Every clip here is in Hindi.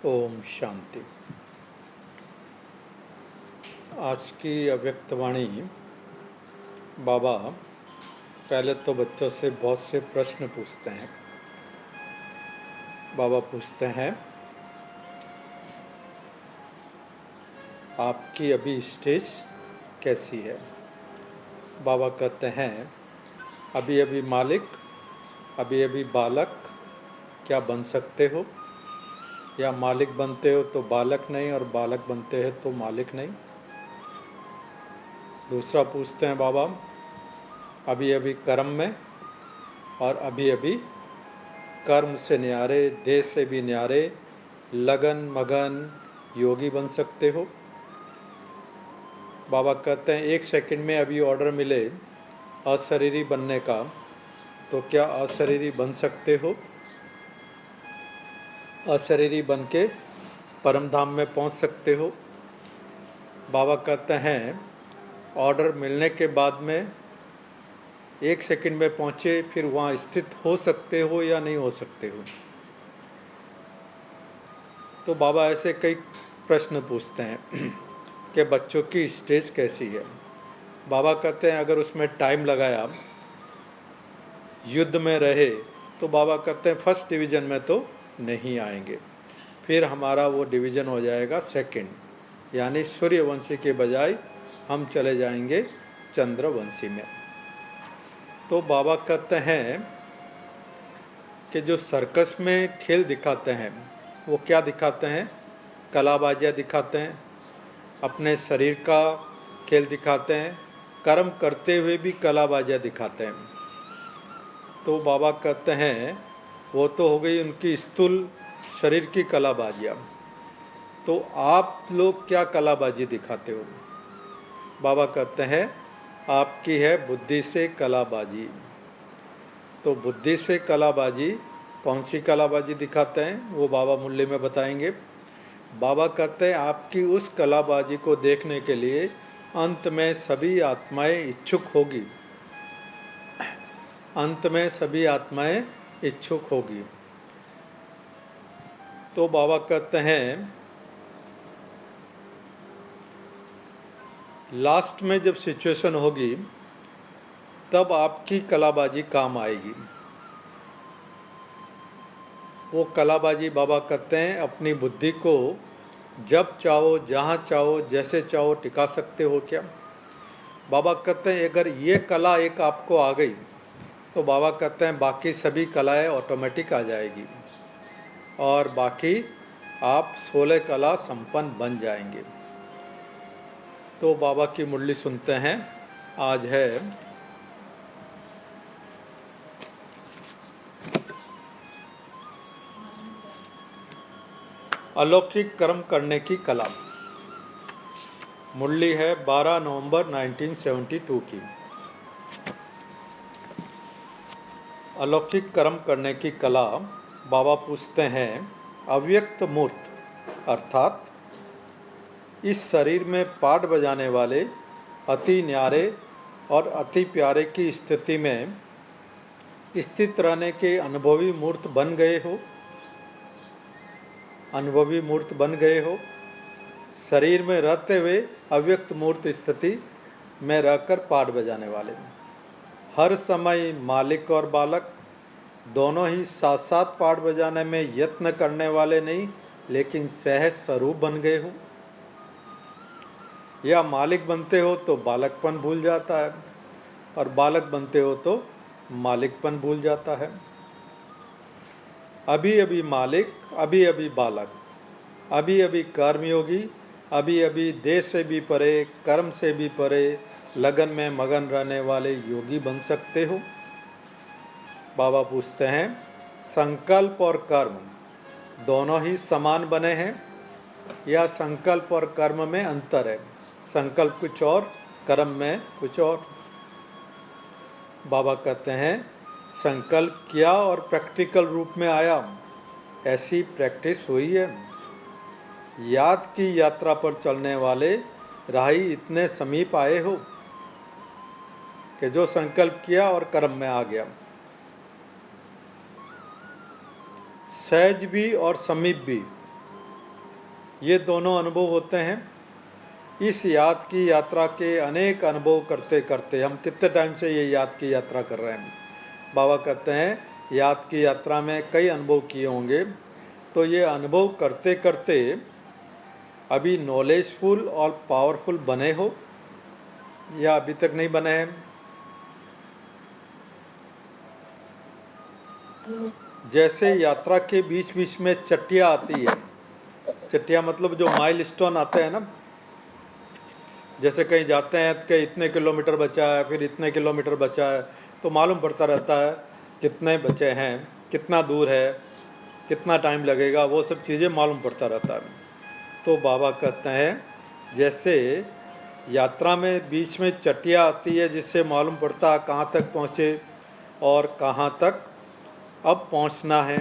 ओम शांति। आज की अव्यक्त वाणी बाबा पहले तो बच्चों से बहुत से प्रश्न पूछते हैं। बाबा पूछते हैं, आपकी अभी स्टेज कैसी है? बाबा कहते हैं, अभी अभी मालिक, अभी अभी बालक क्या बन सकते हो? या मालिक बनते हो तो बालक नहीं, और बालक बनते हैं तो मालिक नहीं। दूसरा पूछते हैं बाबा, अभी अभी कर्म में और अभी अभी कर्म से न्यारे, देश से भी न्यारे, लगन मगन योगी बन सकते हो? बाबा कहते हैं, एक सेकंड में अभी ऑर्डर मिले अशरीरी बनने का, तो क्या अशरीरी बन सकते हो? अशरीरी बन के परम धाम में पहुंच सकते हो? बाबा कहते हैं, ऑर्डर मिलने के बाद में एक सेकंड में पहुंचे, फिर वहां स्थित हो सकते हो या नहीं हो सकते हो? तो बाबा ऐसे कई प्रश्न पूछते हैं कि बच्चों की स्टेज कैसी है। बाबा कहते हैं, अगर उसमें टाइम लगाया, युद्ध में रहे, तो बाबा कहते हैं फर्स्ट डिवीजन में तो नहीं आएंगे, फिर हमारा वो डिवीजन हो जाएगा सेकंड, यानी सूर्यवंशी के बजाय हम चले जाएंगे चंद्रवंशी में। तो बाबा कहते हैं कि जो सर्कस में खेल दिखाते हैं वो क्या दिखाते हैं? कलाबाजियाँ दिखाते हैं, अपने शरीर का खेल दिखाते हैं, कर्म करते हुए भी कलाबाजियाँ दिखाते हैं। तो बाबा कहते हैं वो तो हो गई उनकी स्थूल शरीर की कलाबाजियाँ। तो आप लोग क्या कलाबाजी दिखाते हो? बाबा कहते हैं, आपकी है बुद्धि से कलाबाजी। तो बुद्धि से कलाबाजी, कौन सी कलाबाजी दिखाते हैं वो बाबा मुरली में बताएंगे। बाबा कहते हैं, आपकी उस कलाबाजी को देखने के लिए अंत में सभी आत्माएं इच्छुक होगी, अंत में सभी आत्माएं इच्छुक होगी। तो बाबा कहते हैं, लास्ट में जब सिचुएशन होगी तब आपकी कलाबाजी काम आएगी। वो कलाबाजी बाबा कहते हैं, अपनी बुद्धि को जब चाहो, जहाँ चाहो, जैसे चाहो टिका सकते हो क्या? बाबा कहते हैं, अगर ये कला एक आपको आ गई तो बाबा कहते हैं बाकी सभी कलाएं ऑटोमेटिक आ जाएगी और बाकी आप 16 कला संपन्न बन जाएंगे। तो बाबा की मुरली सुनते हैं। आज है अलौकिक कर्म करने की कला। मुरली है 12 नवंबर 1972 की। अलौकिक कर्म करने की कला। बाबा पूछते हैं, अव्यक्त मूर्त अर्थात इस शरीर में पाठ बजाने वाले अति न्यारे और अति प्यारे की स्थिति में स्थित रहने के अनुभवी मूर्त बन गए हो? अनुभवी मूर्त बन गए हो? शरीर में रहते हुए अव्यक्त मूर्त स्थिति में रहकर पाठ बजाने वाले, हर समय मालिक और बालक दोनों ही साथ साथ पाठ बजाने में यत्न करने वाले नहीं, लेकिन सहज स्वरूप बन गए हो? या मालिक बनते हो तो बालकपन भूल जाता है और बालक बनते हो तो मालिकपन भूल जाता है। अभी अभी मालिक, अभी अभी बालक, अभी अभी कर्मयोगी, अभी अभी देश से भी परे, कर्म से भी परे, लगन में मगन रहने वाले योगी बन सकते हो? बाबा पूछते हैं, संकल्प और कर्म दोनों ही समान बने हैं या संकल्प और कर्म में अंतर है? संकल्प कुछ और, कर्म में कुछ और। बाबा कहते हैं, संकल्प किया और प्रैक्टिकल रूप में आया, ऐसी प्रैक्टिस हुई है। याद की यात्रा पर चलने वाले राही इतने समीप आए हो कि जो संकल्प किया और कर्म में आ गया। सहज भी और समीप भी, ये दोनों अनुभव होते हैं। इस याद की यात्रा के अनेक अनुभव करते करते हम कितने टाइम से ये याद की यात्रा कर रहे हैं। बाबा कहते हैं याद की यात्रा में कई अनुभव किए होंगे, तो ये अनुभव करते करते अभी नॉलेजफुल और पावरफुल बने हो या अभी तक नहीं बने हैं। जैसे यात्रा के बीच बीच में चट्टियाँ आती है, चट्टियाँ मतलब जो माइलस्टोन आते हैं ना, जैसे कहीं जाते हैं कि इतने किलोमीटर बचा है, फिर इतने किलोमीटर बचा है, तो मालूम पड़ता रहता है कितने बचे हैं, कितना दूर है, कितना टाइम लगेगा, वो सब चीज़ें मालूम पड़ता रहता है। तो बाबा कहते हैं जैसे यात्रा में बीच में चट्टियाँ आती है जिससे मालूम पड़ता है कहाँ तक पहुँचे और कहाँ तक अब पहुँचना है।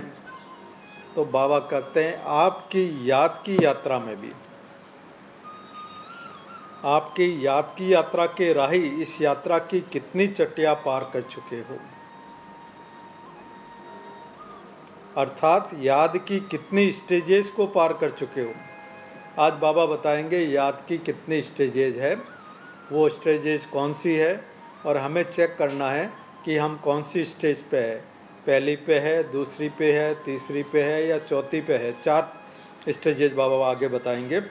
तो बाबा कहते हैं आपकी याद की यात्रा में भी, आपकी याद की यात्रा के राही इस यात्रा की कितनी चट्टियाँ पार कर चुके हो, अर्थात याद की कितनी स्टेजेस को पार कर चुके हो। आज बाबा बताएंगे याद की कितनी स्टेजेज है, वो स्टेजेज कौन सी है, और हमें चेक करना है कि हम कौन सी स्टेज पे है, पहली पे है, दूसरी पे है, तीसरी पे है या चौथी पे है। 4 स्टेजेज बाबा आगे बताएंगे।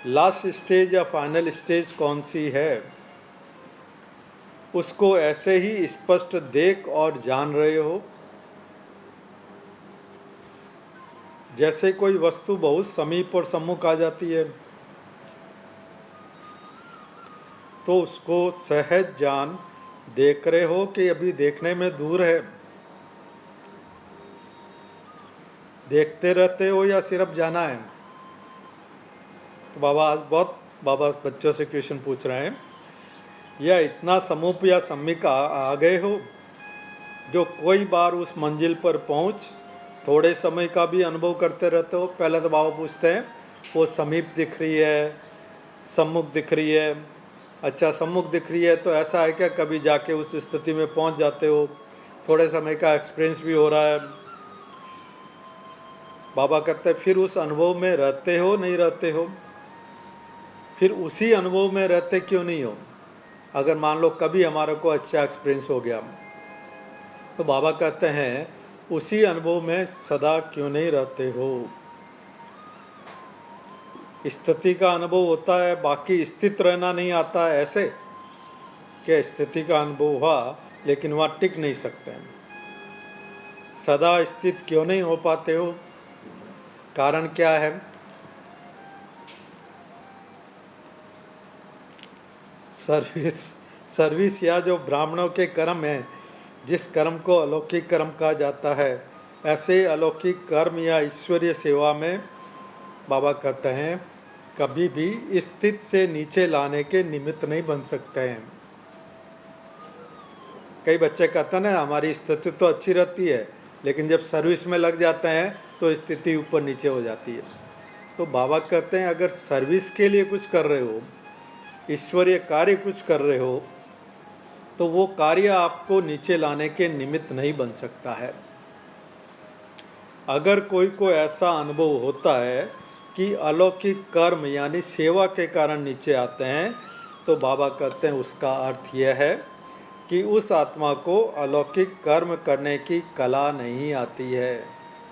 लास्ट स्टेज या फाइनल स्टेज कौन सी है, उसको ऐसे ही स्पष्ट देख और जान रहे हो जैसे कोई वस्तु बहुत समीप और सम्मुख आ जाती है, तो उसको सहज जान देख रहे हो कि अभी देखने में दूर है, देखते रहते हो या सिर्फ जाना है। तो बाबा आज बाबा बच्चों से क्वेश्चन पूछ रहे हैं, या इतना समूप या सम्मिका आ गए हो जो कोई बार उस मंजिल पर पहुंच थोड़े समय का भी अनुभव करते रहते हो। पहले तो बाबा पूछते हैं वो समीप दिख रही है, सम्मुख दिख रही है। अच्छा, सम्मुख दिख रही है तो ऐसा है क्या कभी जाके उस स्थिति में पहुंच जाते हो, थोड़े समय का एक्सपीरियंस भी हो रहा है। बाबा कहते हैं फिर उस अनुभव में रहते हो नहीं रहते हो, फिर उसी अनुभव में रहते क्यों नहीं हो। अगर मान लो कभी हमारे को अच्छा एक्सपीरियंस हो गया, तो बाबा कहते हैं उसी अनुभव में सदा क्यों नहीं रहते हो। स्थिति का अनुभव होता है, बाकी स्थित रहना नहीं आता है। ऐसे कि स्थिति का अनुभव हुआ लेकिन वहाँ टिक नहीं सकते हैं, सदा स्थित क्यों नहीं हो पाते हो, कारण क्या है। सर्विस या जो ब्राह्मणों के कर्म है, जिस कर्म को अलौकिक कर्म कहा जाता है, ऐसे अलौकिक कर्म या ईश्वरीय सेवा में बाबा कहते हैं कभी भी स्थित से नीचे लाने के निमित्त नहीं बन सकते हैं। कई बच्चे कहते हैं ना हमारी स्थिति तो अच्छी रहती है, लेकिन जब सर्विस में लग जाते हैं तो स्थिति ऊपर नीचे हो जाती है। तो बाबा कहते हैं अगर सर्विस के लिए कुछ कर रहे हो, ईश्वरीय कार्य कुछ कर रहे हो, तो वो कार्य आपको नीचे लाने के निमित्त नहीं बन सकता है। अगर कोई को ऐसा अनुभव होता है कि अलौकिक कर्म यानी सेवा के कारण नीचे आते हैं, तो बाबा कहते हैं उसका अर्थ यह है कि उस आत्मा को अलौकिक कर्म करने की कला नहीं आती है,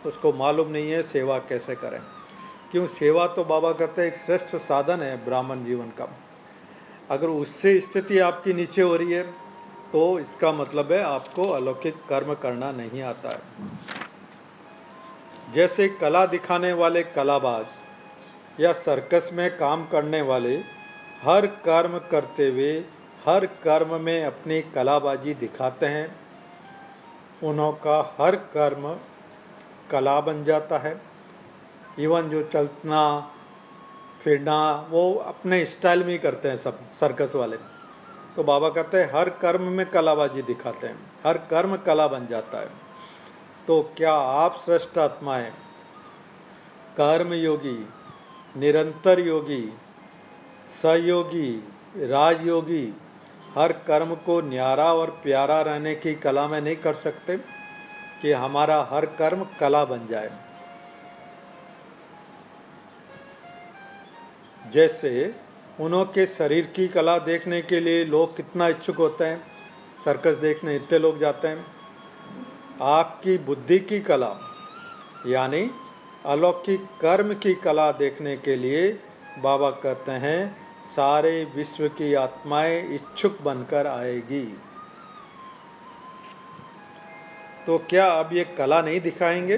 उसको मालूम नहीं है सेवा कैसे करें। क्यों, सेवा तो बाबा कहते हैं एक श्रेष्ठ साधन है ब्राह्मण जीवन का। अगर उससे स्थिति आपकी नीचे हो रही है तो इसका मतलब है आपको अलौकिक कर्म करना नहीं आता है। जैसे कला दिखाने वाले कलाबाज या सर्कस में काम करने वाले हर कर्म करते हुए हर कर्म में अपनी कलाबाजी दिखाते हैं, उनका हर कर्म कला बन जाता है। इवन जो चलना फिरना वो अपने स्टाइल में ही करते हैं सब सर्कस वाले। तो बाबा कहते हैं हर कर्म में कलाबाजी दिखाते हैं, हर कर्म कला बन जाता है। तो क्या आप श्रेष्ठ आत्माएं, कर्म योगी, निरंतर योगी, सहयोगी, राजयोगी हर कर्म को न्यारा और प्यारा रहने की कला में नहीं कर सकते कि हमारा हर कर्म कला बन जाए। जैसे उनके शरीर की कला देखने के लिए लोग कितना इच्छुक होते हैं, सर्कस देखने इतने लोग जाते हैं। आपकी बुद्धि की कला यानी अलौकिक कर्म की कला देखने के लिए बाबा कहते हैं सारे विश्व की आत्माएं इच्छुक बनकर आएगी। तो क्या अब ये कला नहीं दिखाएंगे?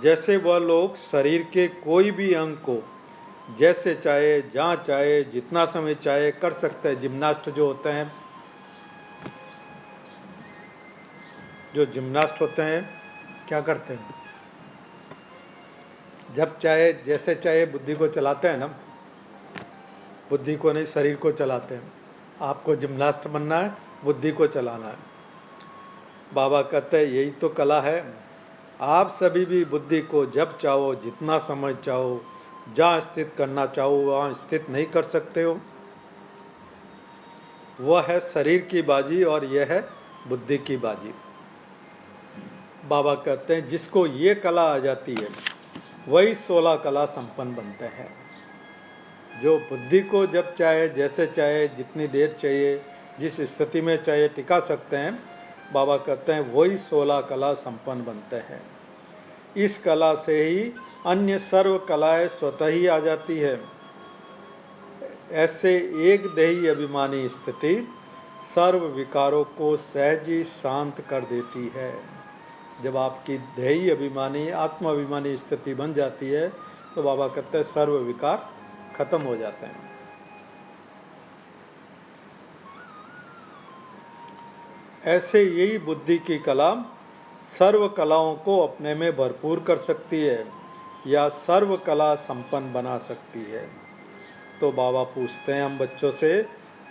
जैसे वह लोग शरीर के कोई भी अंग को जैसे चाहे, जहाँ चाहे, जितना समय चाहे कर सकते हैं। जिम्नास्ट जो होते हैं, जो जिम्नास्ट होते हैं क्या करते हैं? जब चाहे जैसे चाहे बुद्धि को चलाते हैं ना, बुद्धि को नहीं शरीर को चलाते हैं। आपको जिम्नास्ट बनना है, बुद्धि को चलाना है। बाबा कहते हैं यही तो कला है। आप सभी भी बुद्धि को जब चाहो, जितना समय चाहो, जहाँ स्थित करना चाहो वहाँ स्थित नहीं कर सकते हो। वह है शरीर की बाजी और यह है बुद्धि की बाजी। बाबा कहते हैं जिसको ये कला आ जाती है वही 16 कला संपन्न बनते हैं। जो बुद्धि को जब चाहे, जैसे चाहे, जितनी देर चाहिए, जिस स्थिति में चाहे टिका सकते हैं, बाबा कहते हैं वही 16 कला संपन्न बनते हैं। इस कला से ही अन्य सर्व कलाएं स्वतः ही आ जाती है। ऐसे एक देही अभिमानी स्थिति सर्व विकारों को सहज ही शांत कर देती है। जब आपकी देही अभिमानी, आत्माभिमानी स्थिति बन जाती है तो बाबा कहते हैं सर्व विकार खत्म हो जाते हैं। ऐसे यही बुद्धि की कला सर्व कलाओं को अपने में भरपूर कर सकती है या सर्व कला संपन्न बना सकती है। तो बाबा पूछते हैं हम बच्चों से,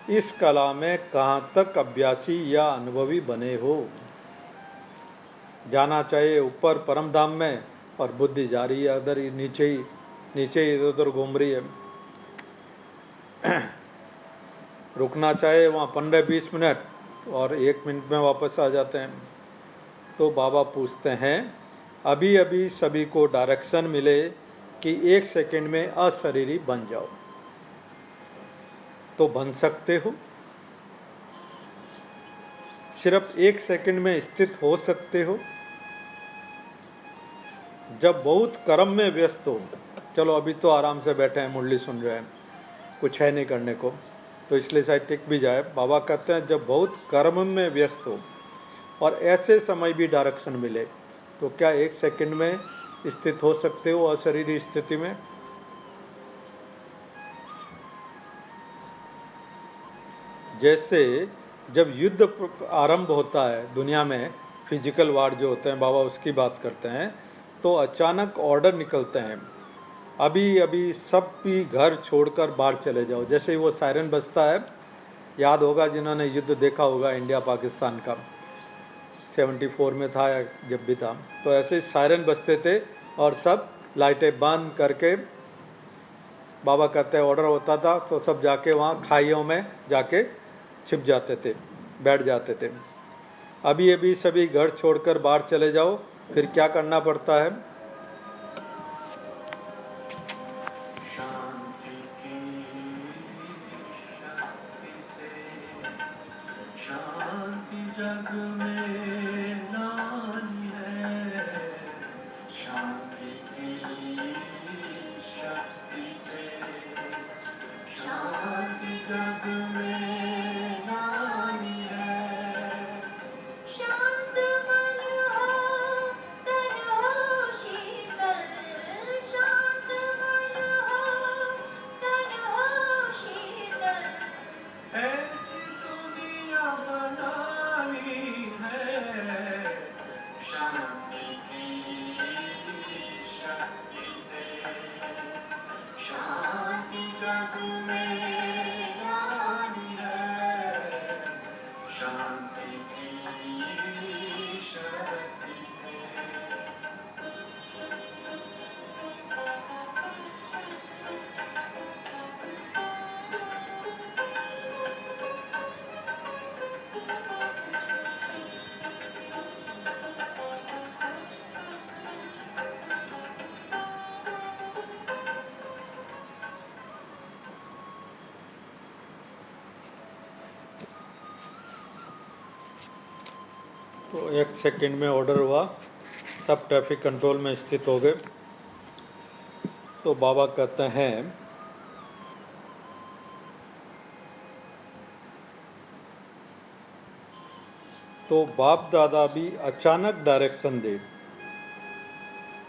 इस कला में कहाँ तक अभ्यासी या अनुभवी बने हो? जाना चाहिए ऊपर परम धाम में और बुद्धि जा रही है इधर नीचे इधर उधर घूम रही है। रुकना चाहिए वहाँ 15-20 मिनट और 1 मिनट में वापस आ जाते हैं। तो बाबा पूछते हैं अभी अभी सभी को डायरेक्शन मिले कि 1 सेकंड में अशरीरी बन जाओ, तो बन सकते हो? सिर्फ 1 सेकंड में स्थित हो सकते हो? जब बहुत कर्म में व्यस्त हो, चलो अभी तो आराम से बैठे हैं, मुरली सुन रहे हैं, कुछ है नहीं करने को, तो इसलिए शायद टिक भी जाए। बाबा कहते हैं जब बहुत कर्म में व्यस्त हो और ऐसे समय भी डायरेक्शन मिले तो क्या 1 सेकंड में स्थित हो सकते हो अशरीरी स्थिति में? जैसे जब युद्ध आरंभ होता है दुनिया में, फिजिकल वार जो होते हैं, बाबा उसकी बात करते हैं, तो अचानक ऑर्डर निकलते हैं अभी अभी सब भी घर छोड़कर बाहर चले जाओ। जैसे ही वो सायरन बजता है, याद होगा जिन्होंने युद्ध देखा होगा इंडिया पाकिस्तान का, 74 में था या जब भी था, तो ऐसे सायरन बजते थे और सब लाइटें बंद करके, बाबा कहते हैं ऑर्डर होता था तो सब जाके वहाँ खाइयों में जाके छिप जाते थे, बैठ जाते थे। अभी अभी सभी घर छोड़कर बाहर चले जाओ, फिर क्या करना पड़ता है? शांति की शक्ति से शांति जग में लानी है। शांति की शक्ति से शांति जग में लानी है। शांत मन हो, तन हो शीतल। शांत मन हो, तन हो शीतल। ऐसी दुनिया बनानी है। शांति की शक्ति से शांति जग में लानी तो 1 सेकंड में ऑर्डर हुआ, सब ट्रैफिक कंट्रोल में स्थित हो गए। तो बाबा कहते हैं तो बाप दादा भी अचानक डायरेक्शन दे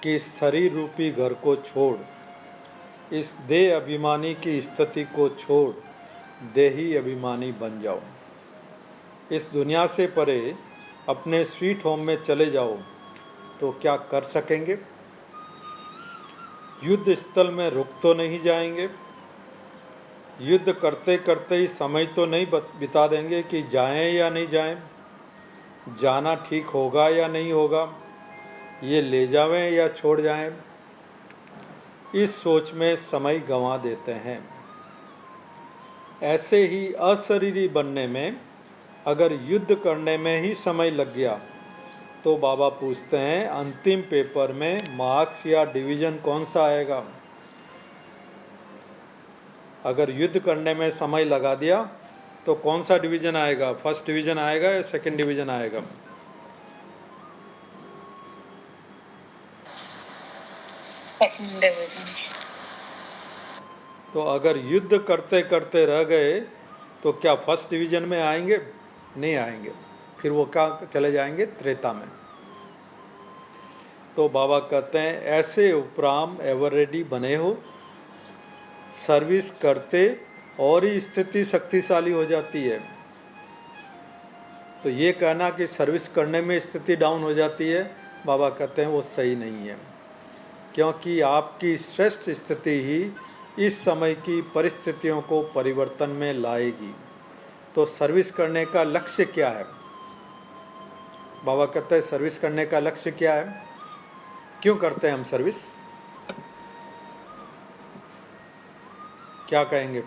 कि इस शरीर रूपी घर को छोड़, इस देह अभिमानी की स्थिति को छोड़ देही अभिमानी बन जाओ, इस दुनिया से परे अपने स्वीट होम में चले जाओ। तो क्या कर सकेंगे? युद्ध स्थल में रुक तो नहीं जाएंगे, युद्ध करते करते ही समय तो नहीं बिता देंगे कि जाएं या नहीं जाएं, जाना ठीक होगा या नहीं होगा, ये ले जावें या छोड़ जाएं। इस सोच में समय गंवा देते हैं। ऐसे ही अशरीरी बनने में अगर युद्ध करने में ही समय लग गया तो बाबा पूछते हैं अंतिम पेपर में मार्क्स या डिवीजन कौन सा आएगा? अगर युद्ध करने में समय लगा दिया तो कौन सा डिवीजन आएगा? फर्स्ट डिवीजन आएगा या सेकंड डिवीजन आएगा? Second division. तो अगर युद्ध करते करते रह गए तो क्या फर्स्ट डिवीजन में आएंगे? नहीं आएंगे, फिर वो क्या चले जाएंगे? त्रेता में। तो बाबा कहते हैं ऐसे उपराम एवर रेडी बने हो, सर्विस करते और ही स्थिति शक्तिशाली हो जाती है। तो ये कहना कि सर्विस करने में स्थिति डाउन हो जाती है, बाबा कहते हैं वो सही नहीं है, क्योंकि आपकी श्रेष्ठ स्थिति ही इस समय की परिस्थितियों को परिवर्तन में लाएगी। तो सर्विस करने का लक्ष्य क्या है? बाबा कहते हैं सर्विस करने का लक्ष्य क्या है? क्यों करते हैं हम सर्विस? क्या कहेंगे?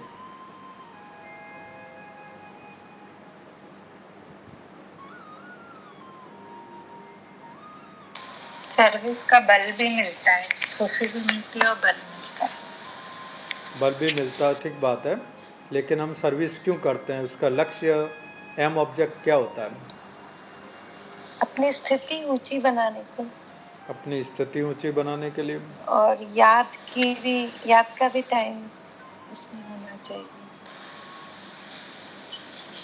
सर्विस का बल भी मिलता है, खुशी भी मिलती है और बल मिलता है। बल भी मिलता है, ठीक बात है, लेकिन हम सर्विस क्यों करते हैं? उसका लक्ष्य, एम ऑब्जेक्ट क्या होता है? अपनी स्थिति ऊंची बनाने को, अपनी स्थिति ऊंची बनाने के लिए, और याद का भी टाइम इसमें होना चाहिए।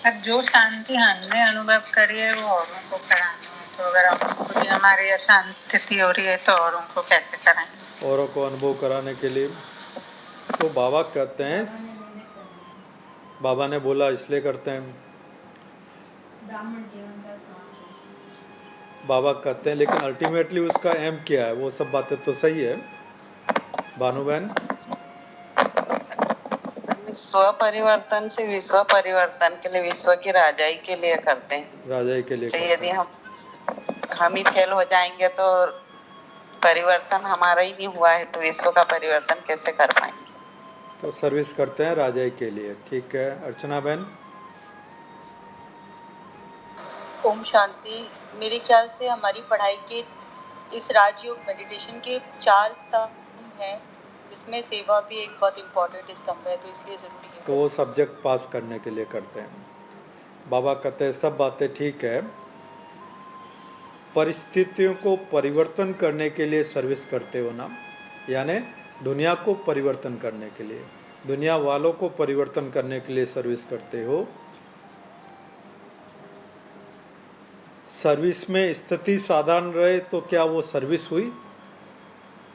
अब जो शांति हमने अनुभव करी है वो औरों को कराना है, तो अगर हम खुद ही हमारी अशांत स्थिति हो रही है तो औरों को कैसे कराएंगे? औरों को अनुभव कराने के लिए। तो बाबा कहते हैं, बाबा ने बोला इसलिए करते हैं। ब्राह्मण जीवन का सांस है। बाबा कहते हैं लेकिन अल्टीमेटली उसका एम क्या है? वो सब बातें तो सही है भानु बहन। स्व परिवर्तन से विश्व परिवर्तन के लिए, विश्व की राजाई के लिए करते हैं। राजाई के लिए तो करते यदि हैं। हम ही फेल हो जाएंगे तो परिवर्तन हमारा ही नहीं हुआ है, तो विश्व का परिवर्तन कैसे कर पाएंगे? तो सर्विस करते हैं राजाई के लिए, ठीक है। अर्चना बहन। ओम शांति। मेरे ख्याल से हमारी पढ़ाई के इस राजयोग मेडिटेशन के 4 स्तंभ हैं, जिसमें सेवा भी एक बहुत इम्पोर्टेंट स्तंभ है, तो इसलिए जरूरी है। तो वो सब्जेक्ट पास करने के लिए करते हैं। बाबा कहते हैं सब बातें ठीक है, परिस्थितियों को परिवर्तन करने के लिए सर्विस करते हो ना, यानी दुनिया को परिवर्तन करने के लिए, दुनिया वालों को परिवर्तन करने के लिए सर्विस करते हो। सर्विस में स्थिति साधारण रहे तो क्या वो सर्विस हुई?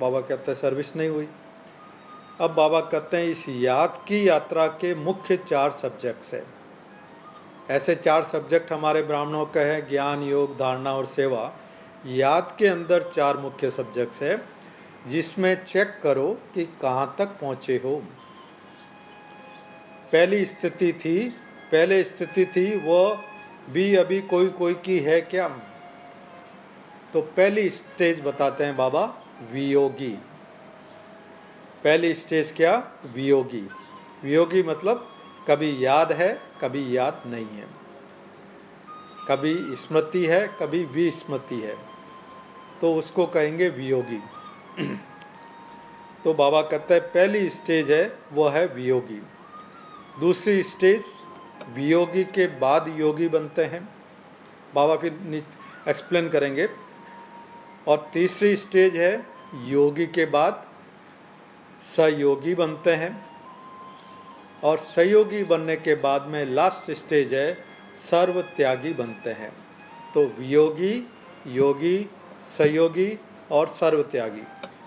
बाबा कहते हैं सर्विस नहीं हुई। अब बाबा कहते हैं इस याद की यात्रा के मुख्य 4 सब्जेक्ट्स हैं। ऐसे 4 सब्जेक्ट हमारे ब्राह्मणों का है, ज्ञान, योग, धारणा और सेवा। याद के अंदर 4 मुख्य सब्जेक्ट्स है, जिसमें चेक करो कि कहाँ तक पहुँचे हो। पहली स्थिति थी वो भी अभी कोई कोई की है क्या? तो पहली स्टेज बताते हैं बाबा, वियोगी। पहली स्टेज क्या? वियोगी। वियोगी मतलब कभी याद है, कभी याद नहीं है, कभी स्मृति है, कभी विस्मृति है, तो उसको कहेंगे वियोगी। तो बाबा कहते हैं पहली स्टेज है वो है वियोगी। दूसरी स्टेज, वियोगी के बाद योगी बनते हैं, बाबा फिर एक्सप्लेन करेंगे। और तीसरी स्टेज है योगी के बाद सहयोगी बनते हैं, और सहयोगी बनने के बाद में लास्ट स्टेज है सर्व त्यागी बनते हैं। तो वियोगी, योगी, सहयोगी और सर्व त्यागी।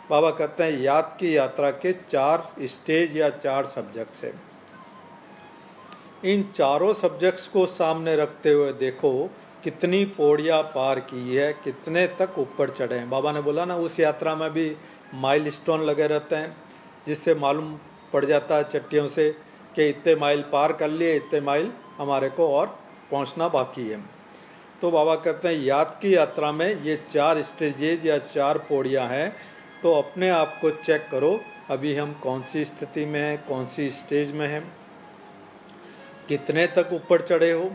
बाबा कहते हैं याद की यात्रा के 4 स्टेज या 4 सब्जेक्ट्स हैं। इन चारों सब्जेक्ट्स को सामने रखते हुए देखो कितनी पौड़ियाँ पार की है, कितने तक ऊपर चढ़े हैं। बाबा ने बोला ना उस यात्रा में भी माइलस्टोन लगे रहते हैं, जिससे मालूम पड़ जाता है चट्टियों से कि इतने माइल पार कर लिए, इतने माइल हमारे को और पहुंचना बाकी है। तो बाबा कहते हैं याद की यात्रा में ये 4 स्टेजेज या 4 पौड़ियाँ हैं। तो अपने आप को चेक करो अभी हम कौन सी स्थिति में हैं, कौन सी स्टेज में हैं, कितने तक ऊपर चढ़े हो,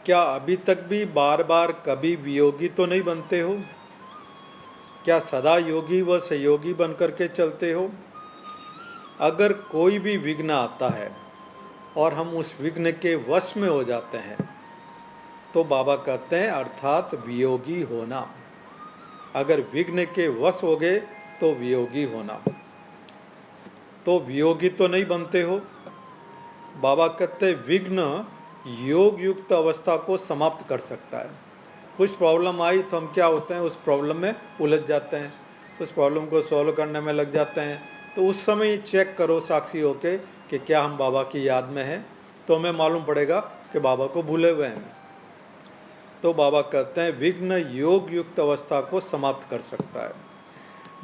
क्या अभी तक भी बार बार कभी वियोगी तो नहीं बनते हो, क्या सदा योगी व सहयोगी बनकर के चलते हो। अगर कोई भी विघ्न आता है और हम उस विघ्न के वश में हो जाते हैं तो बाबा कहते हैं अर्थात वियोगी होना। अगर विघ्न के वश हो गए तो वियोगी होना। तो वियोगी तो नहीं बनते हो। बाबा कहते हैं विघ्न योग युक्त अवस्था को समाप्त कर सकता है। कुछ प्रॉब्लम आई तो हम क्या होते हैं, उस प्रॉब्लम में उलझ जाते हैं, उस प्रॉब्लम को सॉल्व करने में लग जाते हैं। तो उस समय ही चेक करो साक्षी होके कि क्या हम बाबा की याद में हैं, तो हमें मालूम पड़ेगा कि बाबा को भूले हुए हैं। तो बाबा कहते हैं विघ्न योग युक्त अवस्था को समाप्त कर सकता है,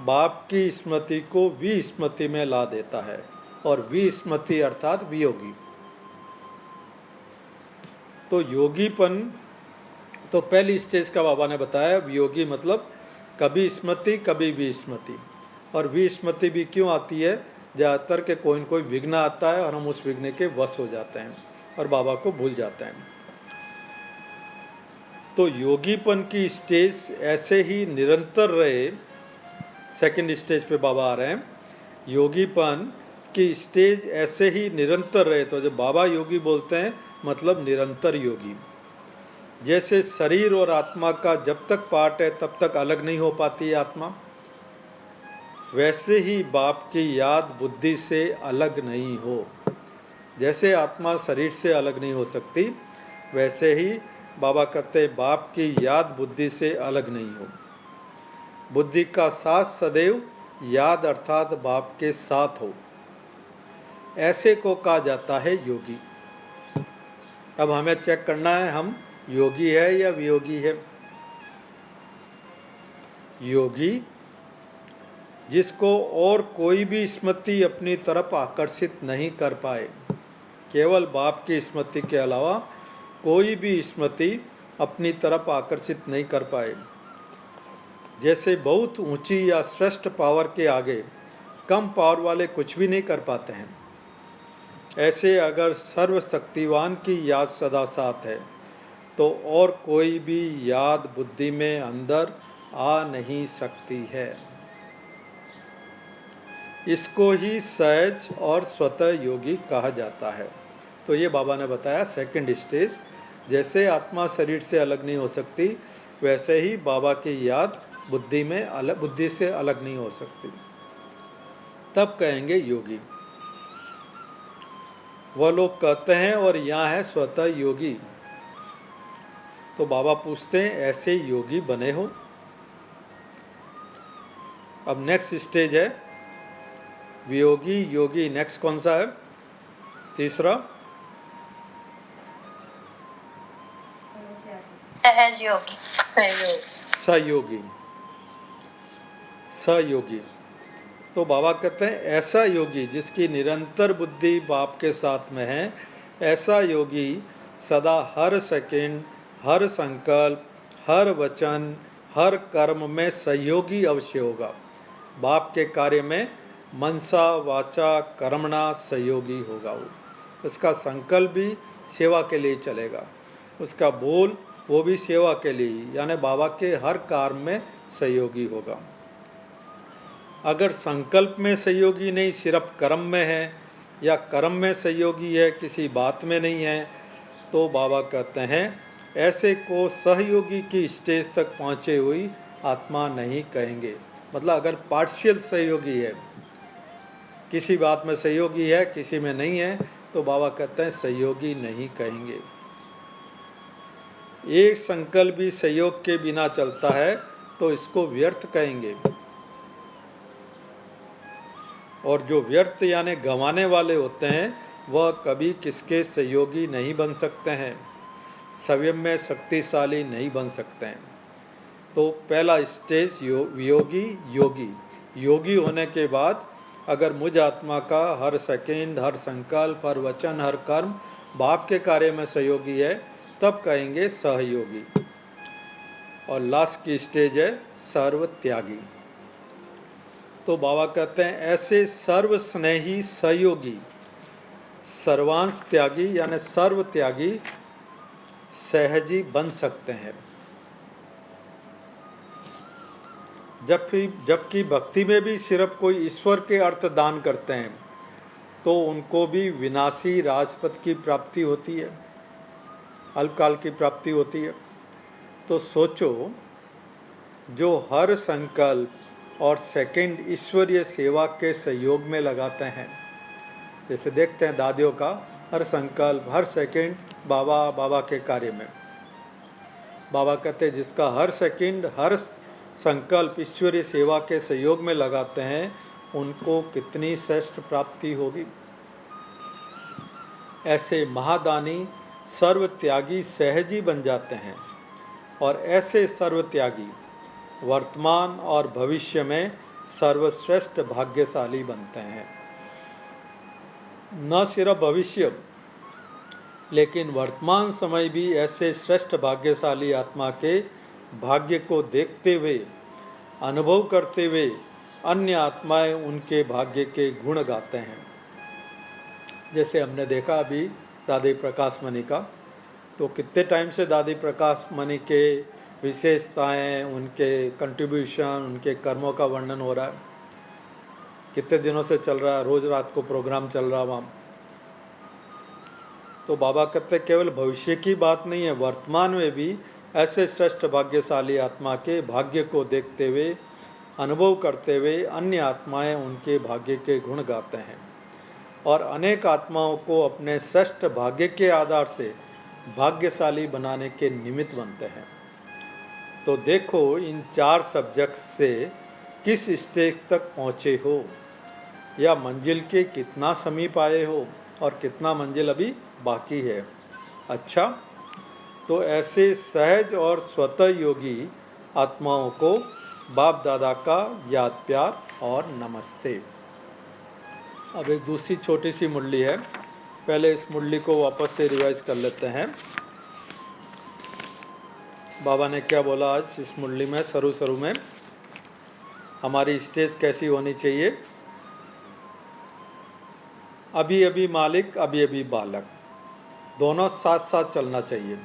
बाप की स्मृति को विस्मृति में ला देता है, और विस्मृति अर्थात वियोगी। तो योगीपन तो पहली स्टेज का बाबा ने बताया, वियोगी मतलब कभी स्मृति कभी विस्मृति। और विस्मृति भी क्यों आती है, ज़्यादातर के कोई न कोई विघ्न आता है और हम उस विघ्न के वश हो जाते हैं और बाबा को भूल जाते हैं। तो योगीपन की स्टेज ऐसे ही निरंतर रहे। सेकंड स्टेज पे बाबा आ रहे हैं, योगीपन की स्टेज ऐसे ही निरंतर रहे। तो जब बाबा योगी बोलते हैं मतलब निरंतर योगी। जैसे शरीर और आत्मा का जब तक पार्ट है तब तक अलग नहीं हो पाती है आत्मा, वैसे ही बाप की याद बुद्धि से अलग नहीं हो। जैसे आत्मा शरीर से अलग नहीं हो सकती, वैसे ही बाबा कहते हैं बाप की याद बुद्धि से अलग नहीं हो। बुद्धि का साथ सदैव याद अर्थात बाप के साथ हो, ऐसे को कहा जाता है योगी। अब हमें चेक करना है हम योगी है या वियोगी है। योगी जिसको और कोई भी स्मृति अपनी तरफ आकर्षित नहीं कर पाए, केवल बाप की स्मृति के अलावा कोई भी स्मृति अपनी तरफ आकर्षित नहीं कर पाए। जैसे बहुत ऊंची या श्रेष्ठ पावर के आगे कम पावर वाले कुछ भी नहीं कर पाते हैं, ऐसे अगर सर्वशक्तिवान की याद सदा साथ है तो और कोई भी याद बुद्धि में अंदर आ नहीं सकती है। इसको ही सहज और स्वतः योगी कहा जाता है। तो ये बाबा ने बताया सेकंड स्टेज। जैसे आत्मा शरीर से अलग नहीं हो सकती, वैसे ही बाबा की याद बुद्धि से अलग नहीं हो सकती। तब कहेंगे योगी। वह लोग कहते हैं और यहाँ है स्वतः योगी। तो बाबा पूछते हैं ऐसे योगी बने हो। अब नेक्स्ट स्टेज है वियोगी योगी। नेक्स्ट कौन सा है, तीसरा सहज योगी, सहयोगी। सहयोगी तो बाबा कहते हैं ऐसा योगी जिसकी निरंतर बुद्धि बाप के साथ में है, ऐसा योगी सदा हर सेकंड, हर संकल्प, हर वचन, हर कर्म में सहयोगी अवश्य होगा। बाप के कार्य में मनसा वाचा कर्मणा सहयोगी होगा। उसका संकल्प भी सेवा के लिए चलेगा, उसका बोल वो भी सेवा के लिए, यानी बाबा के हर कार्य में सहयोगी होगा। अगर संकल्प में सहयोगी नहीं, सिर्फ कर्म में है, या कर्म में सहयोगी है किसी बात में नहीं है, तो बाबा कहते हैं ऐसे को सहयोगी की स्टेज तक पहुंचे हुई आत्मा नहीं कहेंगे। मतलब अगर पार्शियल सहयोगी है, किसी बात में सहयोगी है, किसी में नहीं है, तो बाबा कहते हैं सहयोगी नहीं कहेंगे। एक संकल्प भी सहयोग के बिना चलता है तो इसको व्यर्थ कहेंगे। और जो व्यर्थ यानी गंवाने वाले होते हैं वह कभी किसके सहयोगी नहीं बन सकते हैं, स्वयं में शक्तिशाली नहीं बन सकते हैं। तो पहला स्टेज वियोगी योगी। योगी होने के बाद अगर मुझ आत्मा का हर सेकंड, हर संकल्प, हर वचन, हर कर्म बाप के कार्य में सहयोगी है, तब कहेंगे सहयोगी। और लास्ट की स्टेज है सर्व त्यागी। तो बाबा कहते हैं ऐसे सर्व स्नेही सहयोगी, सर्वांश त्यागी यानी सर्व त्यागी सहजी बन सकते हैं। जबकि भक्ति में भी सिर्फ कोई ईश्वर के अर्थ दान करते हैं तो उनको भी विनाशी राजपथ की प्राप्ति होती है, अल्पकाल की प्राप्ति होती है। तो सोचो, जो हर संकल्प और सेकंड ईश्वरीय सेवा के सहयोग में लगाते हैं, जैसे देखते हैं दादियों का हर संकल्प, हर सेकंड बाबा के कार्य में। बाबा कहते हैं जिसका हर सेकंड, हर संकल्प ईश्वरीय सेवा के सहयोग में लगाते हैं, उनको कितनी श्रेष्ठ प्राप्ति होगी। ऐसे महादानी सर्व त्यागी सहजी बन जाते हैं और ऐसे सर्व त्यागी वर्तमान और भविष्य में सर्वश्रेष्ठ भाग्यशाली बनते हैं। न सिर्फ भविष्य लेकिन वर्तमान समय भी ऐसे श्रेष्ठ भाग्यशाली आत्मा के भाग्य को देखते हुए, अनुभव करते हुए अन्य आत्माएं उनके भाग्य के गुण गाते हैं। जैसे हमने देखा अभी दादी प्रकाश मणि का, तो कितने टाइम से दादी प्रकाश मणि के विशेषताएं, उनके कंट्रीब्यूशन, उनके कर्मों का वर्णन हो रहा है। कितने दिनों से चल रहा है, रोज रात को प्रोग्राम चल रहा वहाँ। तो बाबा कहते केवल भविष्य की बात नहीं है, वर्तमान में भी ऐसे श्रेष्ठ भाग्यशाली आत्मा के भाग्य को देखते हुए, अनुभव करते हुए अन्य आत्माएं उनके भाग्य के गुण गाते हैं और अनेक आत्माओं को अपने श्रेष्ठ भाग्य के आधार से भाग्यशाली बनाने के निमित्त बनते हैं। तो देखो, इन 4 सब्जेक्ट से किस स्टेज तक पहुँचे हो या मंजिल के कितना समीप आए हो और कितना मंजिल अभी बाकी है। अच्छा, तो ऐसे सहज और स्वतः योगी आत्माओं को बाप दादा का याद, प्यार और नमस्ते। अब एक दूसरी छोटी सी मुरली है, पहले इस मुरली को वापस से रिवाइज कर लेते हैं। बाबा ने क्या बोला आज इस मुरली में, शुरू में हमारी स्टेज कैसी होनी चाहिए। अभी अभी मालिक, अभी अभी बालक, दोनों साथ साथ चलना चाहिए।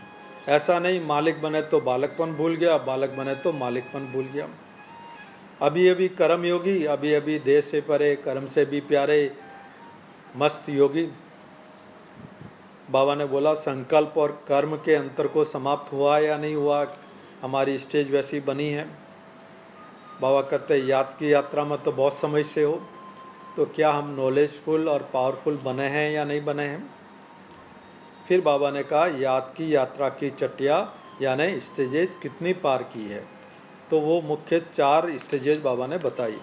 ऐसा नहीं मालिक बने तो बालकपन भूल गया, बालक बने तो मालिकपन भूल गया। अभी अभी कर्म योगी, अभी अभी देह से परे, कर्म से भी प्यारे, मस्त योगी। बाबा ने बोला संकल्प और कर्म के अंतर को समाप्त हुआ या नहीं हुआ, हमारी स्टेज वैसी बनी है। बाबा कहते याद की यात्रा में तो बहुत समय से हो, तो क्या हम नॉलेजफुल और पावरफुल बने हैं या नहीं बने हैं। फिर बाबा ने कहा याद की यात्रा की चटिया यानी स्टेजेस कितनी पार की है। तो वो मुख्य 4 स्टेजेस बाबा ने बताई,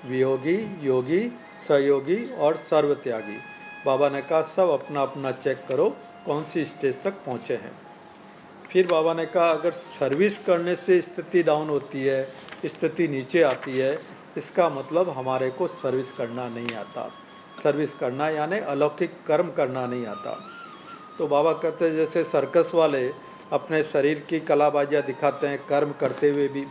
वियोगी, योगी, सहयोगी और सर्वत्यागी। बाबा ने कहा सब अपना अपना चेक करो कौन सी स्टेज तक पहुँचे हैं। फिर बाबा ने कहा अगर सर्विस करने से स्थिति डाउन होती है, स्थिति नीचे आती है, इसका मतलब हमारे को सर्विस करना नहीं आता। सर्विस करना यानी अलौकिक कर्म करना नहीं आता। तो बाबा कहते हैं जैसे सर्कस वाले अपने शरीर की कलाबाजियाँ दिखाते हैं कर्म करते हुए भी,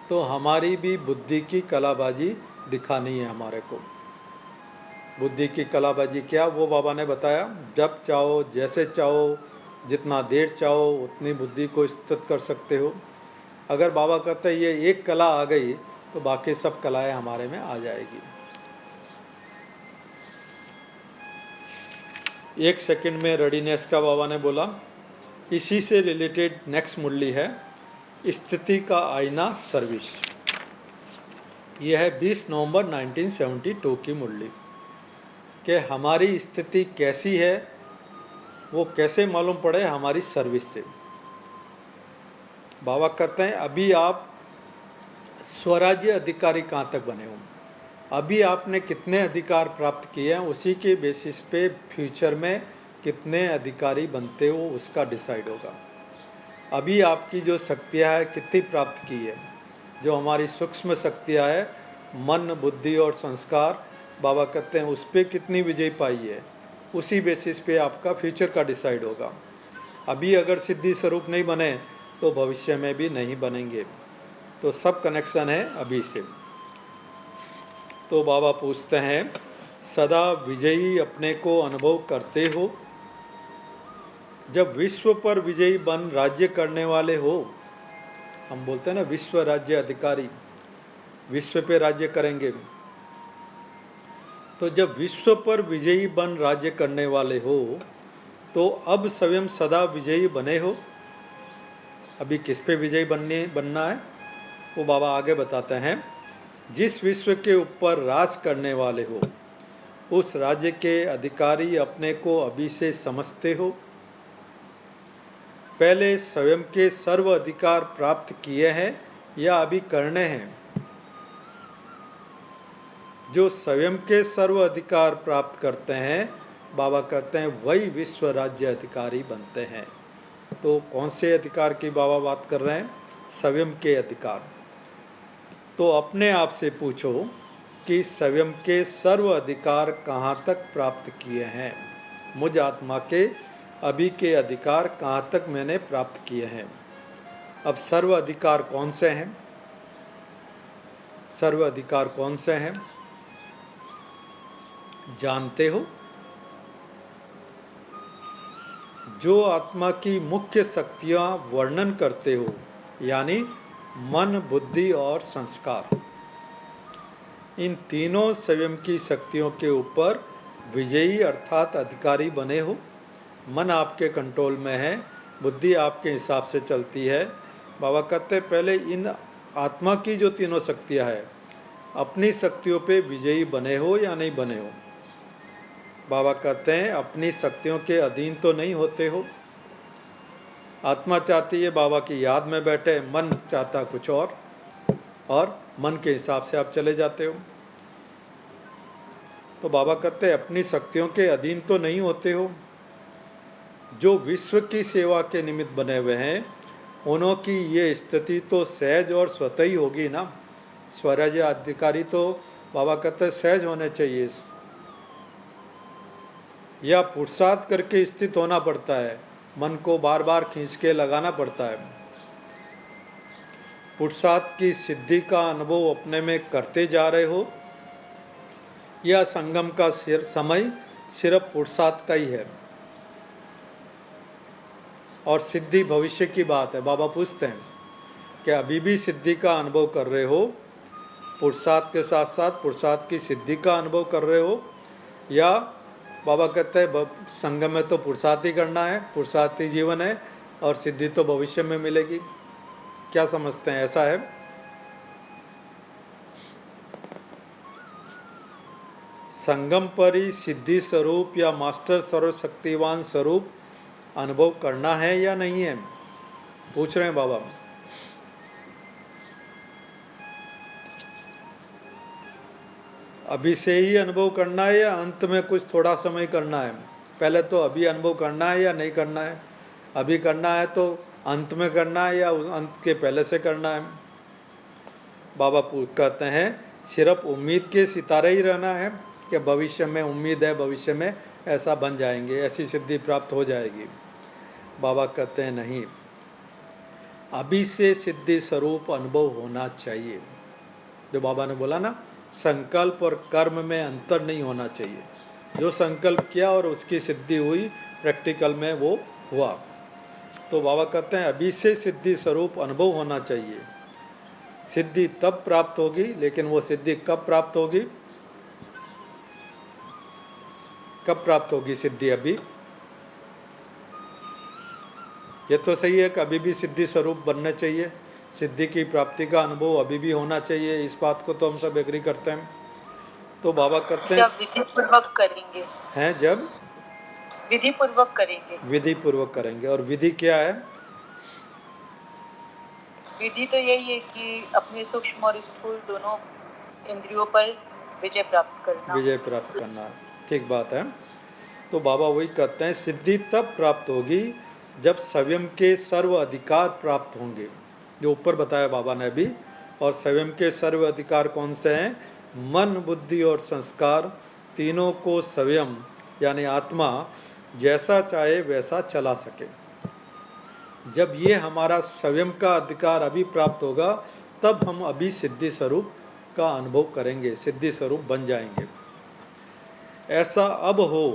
तो हमारी भी बुद्धि की कलाबाजी दिखानी है हमारे को। बुद्धि की कलाबाजी क्या, वो बाबा ने बताया, जब चाहो, जैसे चाहो, जितना देर चाहो उतनी बुद्धि को स्थित कर सकते हो। अगर बाबा कहते हैं ये एक कला आ गई तो बाकी सब कलाएं हमारे में आ जाएगी। 1 सेकंड में रेडीनेस का बाबा ने बोला, इसी से रिलेटेड नेक्स्ट मुरली है स्थिति का आईना सर्विस। यह है 20 नवंबर 1972 की मुरली कि हमारी स्थिति कैसी है वो कैसे मालूम पड़े, हमारी सर्विस से। बाबा कहते हैं अभी आप स्वराज्य अधिकारी कहाँ तक बने हो, अभी आपने कितने अधिकार प्राप्त किए हैं, उसी के बेसिस पे फ्यूचर में कितने अधिकारी बनते हो उसका डिसाइड होगा। अभी आपकी जो शक्तियाँ है कितनी प्राप्त की है, जो हमारी सूक्ष्म शक्तियाँ है मन बुद्धि और संस्कार, बाबा कहते हैं उस पर कितनी विजय पाई है, उसी बेसिस पे आपका फ्यूचर का डिसाइड होगा। अभी अगर सिद्धि स्वरूप नहीं बने तो भविष्य में भी नहीं बनेंगे। तो सब कनेक्शन है अभी से। तो बाबा पूछते हैं सदा विजयी अपने को अनुभव करते हो, जब विश्व पर विजयी बन राज्य करने वाले हो, हम बोलते हैं ना विश्व राज्य अधिकारी, विश्व पे राज्य करेंगे, तो जब विश्व पर विजयी बन राज्य करने वाले हो तो अब स्वयं सदा विजयी बने हो। अभी किस पे विजयी बनना है वो बाबा आगे बताते हैं। जिस विश्व के ऊपर राज करने वाले हो उस राज्य के अधिकारी अपने को अभी से समझते हो। पहले स्वयं के सर्व अधिकार प्राप्त किए हैं या अभी करने हैं। जो स्वयं के सर्व अधिकार प्राप्त करते हैं बाबा कहते हैं वही विश्व राज्य अधिकारी बनते हैं। तो कौन से अधिकार की बाबा बात कर रहे हैं, स्वयं के अधिकार। तो अपने आप से पूछो कि स्वयं के सर्व अधिकार कहाँ तक प्राप्त किए हैं, मुझ आत्मा के अभी के अधिकार कहाँ तक मैंने प्राप्त किए हैं। अब सर्व अधिकार कौन से हैं, सर्व अधिकार कौन से हैं जानते हो। जो आत्मा की मुख्य शक्तियां वर्णन करते हो, यानी मन बुद्धि और संस्कार, इन तीनों स्वयं की शक्तियों के ऊपर विजयी अर्थात अधिकारी बने हो। मन आपके कंट्रोल में है, बुद्धि आपके हिसाब से चलती है। बाबा कहते हैं पहले इन आत्मा की जो तीनों शक्तियां हैं अपनी शक्तियों पे विजयी बने हो या नहीं बने हो। बाबा कहते हैं अपनी शक्तियों के अधीन तो नहीं होते हो। आत्मा चाहती है बाबा की याद में बैठे, मन चाहता कुछ और मन के हिसाब से आप चले जाते हो। तो बाबा कहते हैं अपनी शक्तियों के अधीन तो नहीं होते हो। जो विश्व की सेवा के निमित्त बने हुए हैं उन्हों की ये स्थिति तो सहज और स्वतः ही होगी ना। स्वराज्य अधिकारी तो बाबा कहते हैं सहज होने चाहिए, या पुरुषार्थ करके स्थित होना पड़ता है, मन को बार बार खींच के लगाना पड़ता है। पुरुषार्थ की सिद्धि का अनुभव अपने में करते जा रहे हो या संगम का समय सिर्फ पुरुषार्थ का ही है और सिद्धि भविष्य की बात है। बाबा पूछते हैं कि अभी भी सिद्धि का अनुभव कर रहे हो, पुरुषार्थ के साथ साथ पुरुषार्थ की सिद्धि का अनुभव कर रहे हो, या बाबा कहते हैं संगम में तो पुरुषार्थ ही करना है, पुरुषार्थी जीवन है और सिद्धि तो भविष्य में मिलेगी। क्या समझते हैं, ऐसा है? संगम पर ही सिद्धि स्वरूप या मास्टर सर्वशक्तिवान स्वरूप अनुभव करना है या नहीं है, पूछ रहे हैं बाबा। अभी से ही अनुभव करना है या अंत में कुछ थोड़ा समय करना है? पहले तो अभी अनुभव करना है या नहीं करना है? अभी करना है तो अंत में करना है या अंत के पहले से करना है? बाबा कहते हैं सिर्फ उम्मीद के सितारे ही रहना है कि भविष्य में उम्मीद है, भविष्य में ऐसा बन जाएंगे, ऐसी सिद्धि प्राप्त हो जाएगी। बाबा कहते हैं नहीं, अभी से सिद्धि स्वरूप अनुभव होना चाहिए। जो बाबा ने बोला ना, संकल्प और कर्म में अंतर नहीं होना चाहिए। जो संकल्प किया और उसकी सिद्धि हुई, प्रैक्टिकल में वो हुआ। तो बाबा कहते हैं अभी से सिद्धि स्वरूप अनुभव होना चाहिए। सिद्धि तब प्राप्त होगी, लेकिन वो सिद्धि कब प्राप्त होगी? कब प्राप्त होगी सिद्धि? अभी ये तो सही है कि अभी भी सिद्धि स्वरूप बनने चाहिए, सिद्धि की प्राप्ति का अनुभव अभी भी होना चाहिए, इस बात को तो हम सब एग्री करते हैं। तो बाबा कहते हैं जब विधि पूर्वक करेंगे, हैं जब विधि पूर्वक करेंगे, विधि पूर्वक करेंगे। और विधि क्या है? विधि तो यही है कि अपने सूक्ष्म और स्थूल दोनों इंद्रियों पर विजय प्राप्त करना। विजय प्राप्त करना, ठीक बात है। तो बाबा वही कहते हैं सिद्धि तब प्राप्त होगी जब स्वयं के सर्व अधिकार प्राप्त होंगे, जो ऊपर बताया बाबा ने भी। और स्वयं के सर्व अधिकार कौन से हैं? मन, बुद्धि और संस्कार, तीनों को स्वयं यानी आत्मा जैसा चाहे वैसा चला सके। जब ये हमारा स्वयं का अधिकार अभी प्राप्त होगा तब हम अभी सिद्धि स्वरूप का अनुभव करेंगे, सिद्धि स्वरूप बन जाएंगे। ऐसा अब हो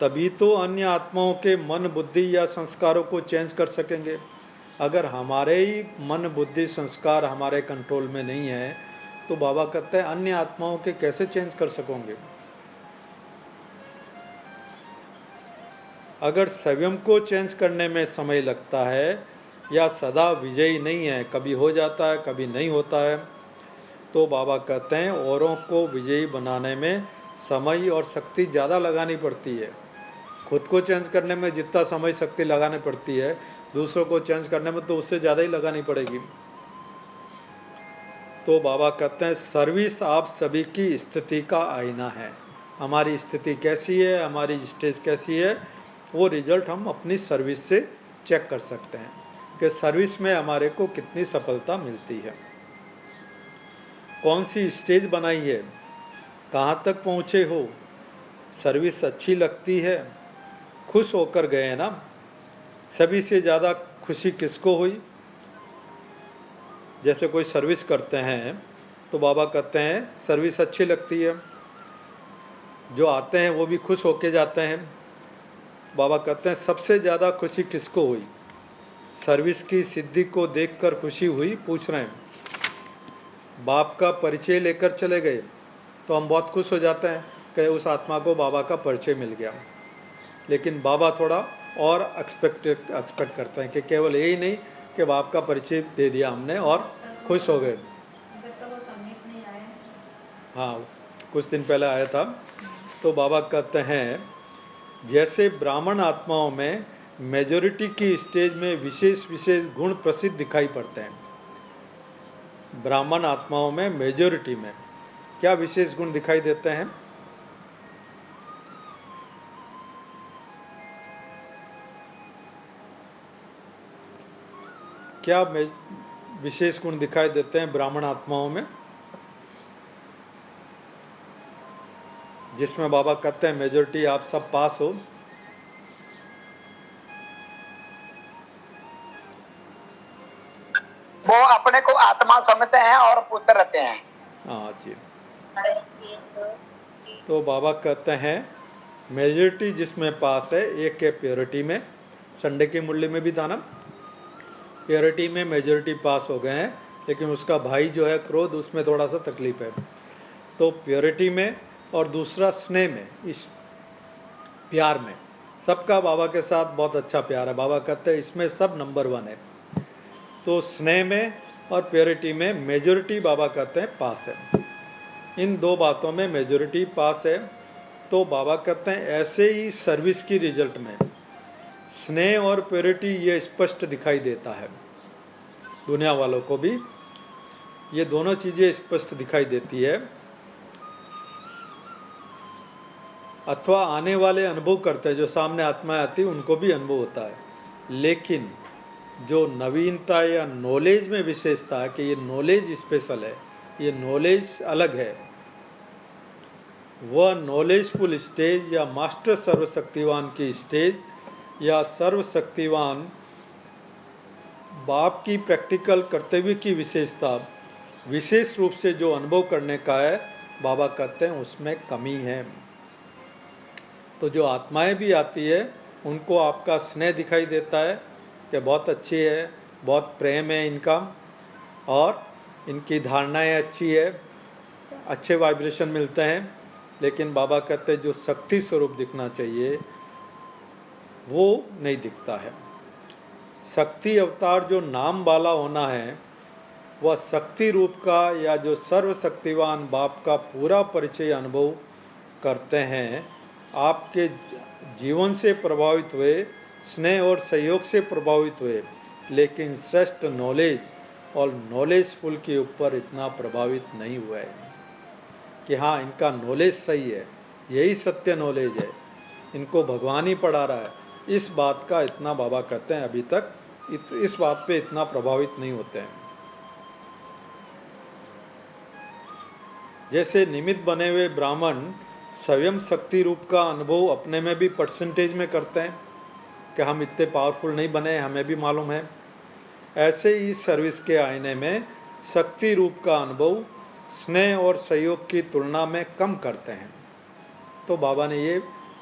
तभी तो अन्य आत्माओं के मन, बुद्धि या संस्कारों को चेंज कर सकेंगे। अगर हमारे ही मन, बुद्धि, संस्कार हमारे कंट्रोल में नहीं है तो बाबा कहते हैं अन्य आत्माओं के कैसे चेंज कर सकोगे? अगर स्वयं को चेंज करने में समय लगता है या सदा विजयी नहीं है, कभी हो जाता है कभी नहीं होता है, तो बाबा कहते हैं औरों को विजयी बनाने में समय और शक्ति ज़्यादा लगानी पड़ती है। खुद को चेंज करने में जितना समय शक्ति लगानी पड़ती है, दूसरों को चेंज करने में तो उससे ज़्यादा ही लगानी पड़ेगी। तो बाबा कहते हैं सर्विस आप सभी की स्थिति का आईना है। हमारी स्थिति कैसी है, हमारी स्टेज कैसी है, वो रिजल्ट हम अपनी सर्विस से चेक कर सकते हैं कि सर्विस में हमारे को कितनी सफलता मिलती है, कौन सी स्टेज बनाई है, कहाँ तक पहुँचे हो, सर्विस अच्छी लगती है, खुश होकर गए हैं ना। सभी से ज़्यादा खुशी किसको हुई? जैसे कोई सर्विस करते हैं तो बाबा कहते हैं सर्विस अच्छी लगती है, जो आते हैं वो भी खुश होके जाते हैं। बाबा कहते हैं सबसे ज़्यादा खुशी किसको हुई? सर्विस की सिद्धि को देखकर खुशी हुई, पूछ रहे हैं। बाप का परिचय लेकर चले गए तो हम बहुत खुश हो जाते हैं कि उस आत्मा को बाबा का परिचय मिल गया। लेकिन बाबा थोड़ा और एक्सपेक्ट करते हैं कि केवल यही नहीं कि बाप का परिचय दे दिया हमने और खुश हो गए। हाँ, कुछ दिन पहले आया था। तो बाबा कहते हैं जैसे ब्राह्मण आत्माओं में मेजॉरिटी की स्टेज में विशेष विशेष गुण प्रसिद्ध दिखाई पड़ते हैं। ब्राह्मण आत्माओं में मेजॉरिटी में क्या विशेष गुण दिखाई देते हैं? क्या विशेष गुण दिखाई देते हैं ब्राह्मण आत्माओं में, जिसमें बाबा कहते हैं मेजॉरिटी आप सब पास हो? वो अपने को आत्मा समझते हैं और पुत्र रहते हैं। हाँ जी। तो बाबा कहते हैं मेजॉरिटी जिसमें पास है, एक के प्योरिटी में, संडे की मुरली में भी था ना, प्योरिटी में मेजॉरिटी पास हो गए हैं, लेकिन उसका भाई जो है क्रोध, उसमें थोड़ा सा तकलीफ है। तो प्योरिटी में और दूसरा स्नेह में, इस प्यार में, सबका बाबा के साथ बहुत अच्छा प्यार है। बाबा कहते हैं इसमें सब नंबर 1 है। तो स्नेह में और प्योरिटी में मेजॉरिटी बाबा कहते हैं पास है। इन दो बातों में मेजॉरिटी पास है। तो बाबा कहते हैं ऐसे ही सर्विस की रिजल्ट में स्नेह और प्योरिटी ये स्पष्ट दिखाई देता है, दुनिया वालों को भी ये दोनों चीज़ें स्पष्ट दिखाई देती है, अथवा आने वाले अनुभव करते हैं, जो सामने आत्माएं आती उनको भी अनुभव होता है। लेकिन जो नवीनता या नॉलेज में विशेषता है कि ये नॉलेज स्पेशल है, ये नॉलेज अलग है, वह नॉलेजफुल स्टेज या मास्टर सर्वशक्तिवान की स्टेज या सर्वशक्तिवान बाप की प्रैक्टिकल कर्तव्य की विशेषता विशेष रूप से जो अनुभव करने का है, बाबा कहते हैं उसमें कमी है। तो जो आत्माएं भी आती है उनको आपका स्नेह दिखाई देता है कि बहुत अच्छी है, बहुत प्रेम है इनका, और इनकी धारणाएं अच्छी है, अच्छे वाइब्रेशन मिलते हैं। लेकिन बाबा कहते हैं जो शक्ति स्वरूप दिखना चाहिए वो नहीं दिखता है। शक्ति अवतार जो नाम वाला होना है वह शक्ति रूप का या जो सर्वशक्तिवान बाप का पूरा परिचय अनुभव करते हैं, आपके जीवन से प्रभावित हुए, स्नेह और सहयोग से प्रभावित हुए, लेकिन श्रेष्ठ नॉलेज और नॉलेजफुल के ऊपर इतना प्रभावित नहीं हुआ है कि हाँ इनका नॉलेज सही है, यही सत्य नॉलेज है, इनको भगवान ही पढ़ा रहा है, इस बात का इतना बाबा कहते हैं अभी तक इस बात पे इतना प्रभावित नहीं होते हैं। जैसे निमित्त बने हुए ब्राह्मण स्वयं शक्ति रूप का अनुभव अपने में भी परसेंटेज में करते हैं कि हम इतने पावरफुल नहीं बने, हमें भी मालूम है, ऐसे ही सर्विस के आईने में शक्ति रूप का अनुभव स्नेह और सहयोग की तुलना में कम करते हैं। तो बाबा ने ये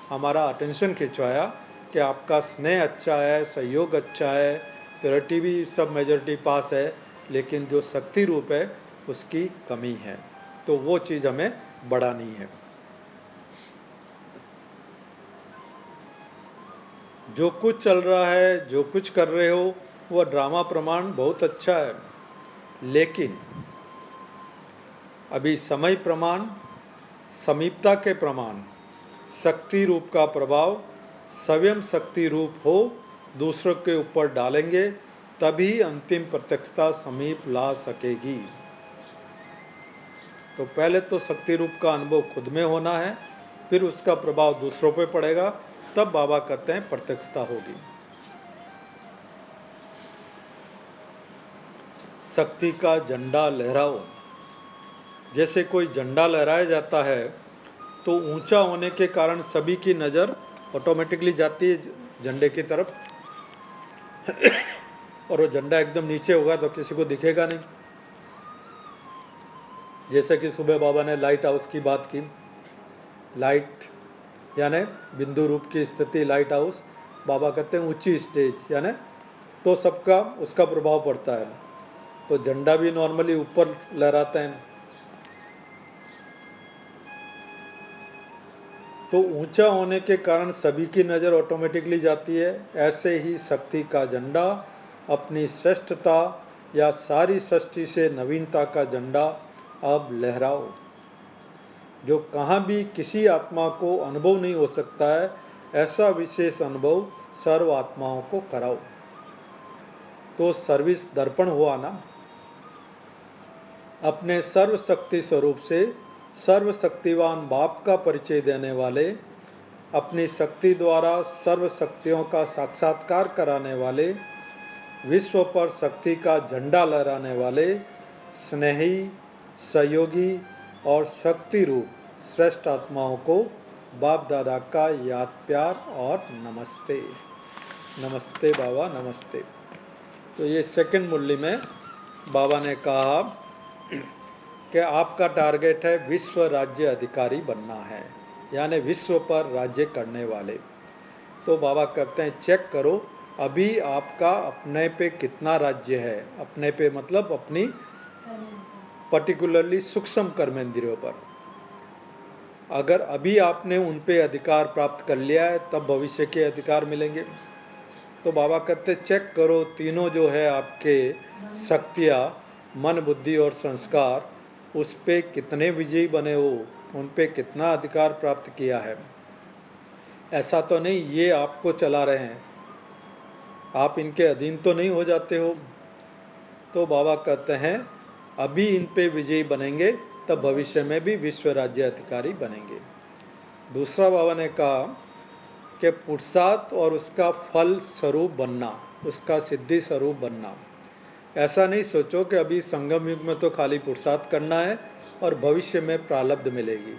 हमारा अटेंशन खिंचवाया कि आपका स्नेह अच्छा है, सहयोग अच्छा है, प्योरिटी भी सब मेजॉरिटी पास है, लेकिन जो शक्ति रूप है उसकी कमी है, तो वो चीज़ हमें बढ़ानी है। जो कुछ चल रहा है, जो कुछ कर रहे हो, वह ड्रामा प्रमाण बहुत अच्छा है, लेकिन अभी समय प्रमाण, समीपता के प्रमाण, शक्ति रूप का प्रभाव स्वयं शक्ति रूप हो दूसरों के ऊपर डालेंगे तभी अंतिम प्रत्यक्षता समीप ला सकेगी। तो पहले तो शक्ति रूप का अनुभव खुद में होना है, फिर उसका प्रभाव दूसरों पे पड़ेगा, तब बाबा कहते हैं प्रत्यक्षता होगी। शक्ति का झंडा लहराओ। जैसे कोई झंडा लहराया जाता है तो ऊंचा होने के कारण सभी की नज़र ऑटोमेटिकली जाती है झंडे की तरफ और वो झंडा एकदम नीचे होगा तो किसी को दिखेगा नहीं। जैसे कि सुबह बाबा ने लाइट हाउस की बात की, लाइट यानी बिंदु रूप की स्थिति लाइट हाउस, बाबा कहते हैं ऊंची स्टेज यानी तो सबका उसका प्रभाव पड़ता है। तो झंडा भी नॉर्मली ऊपर लहराते हैं, तो ऊंचा होने के कारण सभी की नज़र ऑटोमेटिकली जाती है। ऐसे ही शक्ति का झंडा अपनी श्रेष्ठता या सारी सृष्टि से नवीनता का झंडा अब लहराओ। जो कहाँ भी किसी आत्मा को अनुभव नहीं हो सकता है, ऐसा विशेष अनुभव सर्व आत्माओं को कराओ। तो सर्विस दर्पण हुआ ना, अपने सर्वशक्ति स्वरूप से सर्वशक्तिवान बाप का परिचय देने वाले, अपनी शक्ति द्वारा सर्व शक्तियों का साक्षात्कार कराने वाले, विश्व पर शक्ति का झंडा लहराने वाले, स्नेही, सहयोगी और शक्ति रूप श्रेष्ठ आत्माओं को बाप दादा का याद प्यार और नमस्ते। नमस्ते बाबा, नमस्ते। तो ये सेकंड मुरली में बाबा ने कहा कि आपका टारगेट है विश्व राज्य अधिकारी बनना है, यानी विश्व पर राज्य करने वाले। तो बाबा कहते हैं चेक करो अभी आपका अपने पे कितना राज्य है। अपने पे मतलब अपनी पर्टिकुलरली सूक्ष्म कर्मेंद्रियों पर। अगर अभी आपने उन पे अधिकार प्राप्त कर लिया है तब भविष्य के अधिकार मिलेंगे। तो बाबा कहते चेक करो तीनों जो है आपके शक्तियाँ, मन, बुद्धि और संस्कार, उस पे कितने विजयी बने हो, उन पे कितना अधिकार प्राप्त किया है। ऐसा तो नहीं ये आपको चला रहे हैं, आप इनके अधीन तो नहीं हो जाते हो। तो बाबा कहते हैं अभी इन पे विजयी बनेंगे तब भविष्य में भी विश्व राज्य अधिकारी बनेंगे। दूसरा बाबा ने कहा कि पुरुषार्थ और उसका फल स्वरूप बनना, उसका सिद्धि स्वरूप बनना। ऐसा नहीं सोचो कि अभी संगम युग में तो खाली पुरुषार्थ करना है और भविष्य में प्रारब्ध मिलेगी,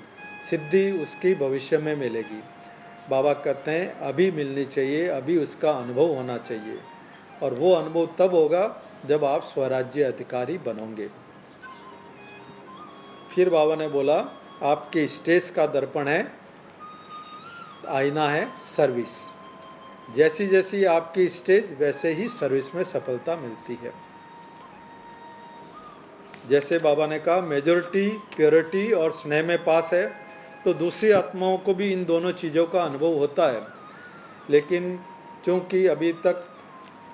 सिद्धि उसकी भविष्य में मिलेगी। बाबा कहते हैं अभी मिलनी चाहिए, अभी उसका अनुभव होना चाहिए, और वो अनुभव तब होगा जब आप स्वराज्य अधिकारी बनोगे। फिर बाबा ने बोला आपके स्टेज का दर्पण है, आईना है सर्विस। जैसी जैसी आपकी स्टेज वैसे ही सर्विस में सफलता मिलती है। जैसे बाबा ने कहा मेजॉरिटी प्योरिटी और स्नेह में पास है, तो दूसरी आत्माओं को भी इन दोनों चीज़ों का अनुभव होता है। लेकिन चूंकि अभी तक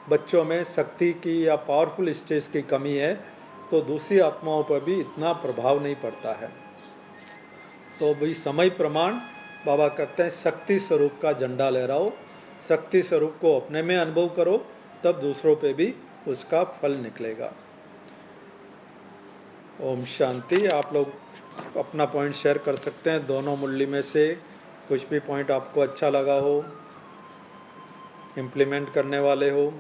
बच्चों में शक्ति की या पावरफुल स्टेज की कमी है तो दूसरी आत्माओं पर भी इतना प्रभाव नहीं पड़ता है। तो भाई समय प्रमाण बाबा कहते हैं शक्ति स्वरूप का झंडा लहराओ, शक्ति स्वरूप को अपने में अनुभव करो, तब दूसरों पे भी उसका फल निकलेगा। ओम शांति। आप लोग अपना पॉइंट शेयर कर सकते हैं, दोनों मुरली में से कुछ भी पॉइंट आपको अच्छा लगा हो, इम्प्लीमेंट करने वाले हो।